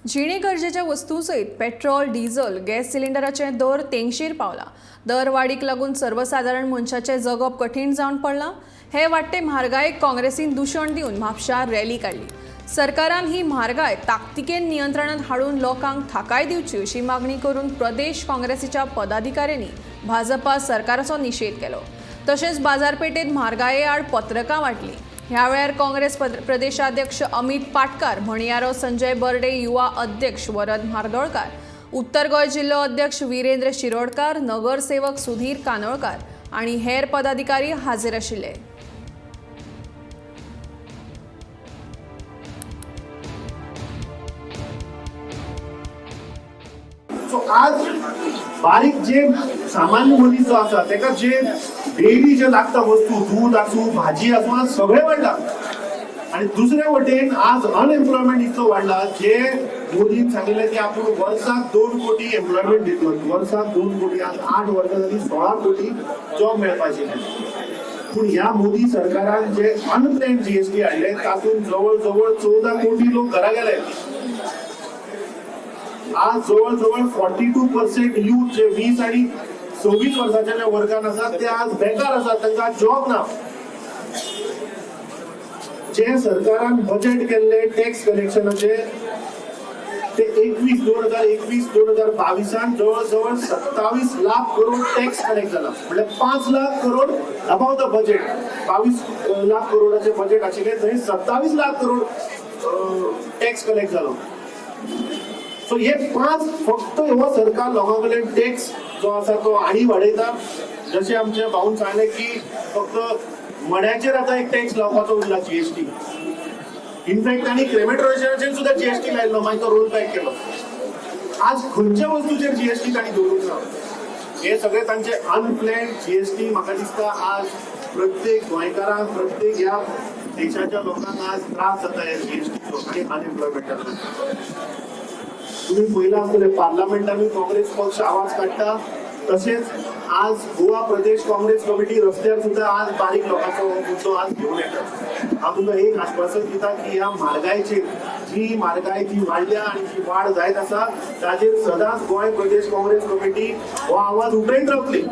जिणे गरजेच्या वस्तू सयत पेट्रोल डिझेल गॅस सिलिंडराचे दर तेंगशीर पावला। दरवाडीक लागून सर्वसाधारण मनशाचे जगप कठीण जावन पडलां। हे वाडटे म्हारगायेक काँग्रेसीन दुशण दिवन म्हापशां रॅली काडली। सरकारान ही म्हारगाय ताकतिकेन नियंत्रणात हाडून लोकांक थाकाय दिवची अशी मागणी करून प्रदेश काँग्रेसीच्या पदाधिकाऱ्यांनी भाजपा सरकाराचो निषेध केलो। तशेंच बाजारपेठेत म्हारगाये आड पत्रकां वाटली। ह्या वेळार काँग्रेस प्रदेशाध्यक्ष अमित पाटकार, भणियारो संजय बर्डे, युवा अध्यक्ष वरद म्हार्दोळकार, उत्तर गोंय जिल्लो अध्यक्ष वीरेंद्र शिरोडकार, नगरसेवक सुधीर कानोळकार आणि हेर पदाधिकारी हाजीर आशिल्ले। आज बारीक जे सामान्य मनीस जो आसा तेका जे डेली जे लागता वस्तू, दूध आसूं, भाजी आसूं, आज सगळे वाडला। आणि दुसरे वटेन आज अनएम्प्लॉयमेंट इतको वाडला जे मोदीन सांगिल्लें की आपूण वर्साक 2 कोटी एम्प्लॉयमेंट दितलो। वर्साक 2 कोटी, आज 8 वर्सां जाली 16 कोटी जॉब मेळपाचे। पूण ह्या मोदी सरकारान जे अनप्लॅन्ड जीएसटी हाडले तातूंत जवळ जवळ 14 कोटी लोक घरा गेले। आज जवळ 42% यूथ जे 20 आणि 26 वर्साच्या वर्गान आसात ते आज बेकार आसात, तांकां जॉब ना। जे सरकारान बजेट केल्ले टॅक्स कलेक्शनाचे ते 2021-2022 जवळ 27 लाख करोड टॅक्स कलेक्ट जाला। म्हणजे 5 lakh crore about the budget. 22 lakh करोडाचे बजेट आशिल्ले थंय 27 लाख करोड टॅक्स कलेक्ट जालो। सो हे 5 फक्त हो सरकार लोकांकडे टॅक्स जो आसा तो आनी वाडयता। जशें आमच्या भाऊन सांगलें की फक्त मड्याचेर आतां एक टॅक्स लावपाचो उरला जीएसटी। इनफॅक्ट आनी क्रेमेटोरियमाचेर सुद्धा जीएसटी लायलो, मागीर तो रोल बॅक केलो। आज खंयच्या वस्तूचेर जीएसटी तांणी दवरूंक ना। हे सगळे तांचे अनप्लॅन्ड जीएसटी। म्हाका दिसता आज प्रत्येक गोंयकारांक, प्रत्येक ह्या देशाच्या लोकांक आज त्रास जाता ह्या जीएसटीचो आनी अनएम्प्लॉयमेंटाचो। तुम्ही पयला आसतले पार्लमेंटान काँग्रेस पक्ष आवाज काडटा, तसेच आज गोवा प्रदेश काँग्रेस कमिटी रस्त्यार सुद्धा आज बारीक लोकांचो मुद्दो आज घेऊन येतात। हांव तुमकां एक आश्वासन दिता की ह्या म्हारगायेचेर जी म्हारगाय जी वाडल्या आणि जी वाड जायत आसा ताचेर सदांच गोंय प्रदेश काँग्रेस कमिटी हो आवाज उठयत रावतली।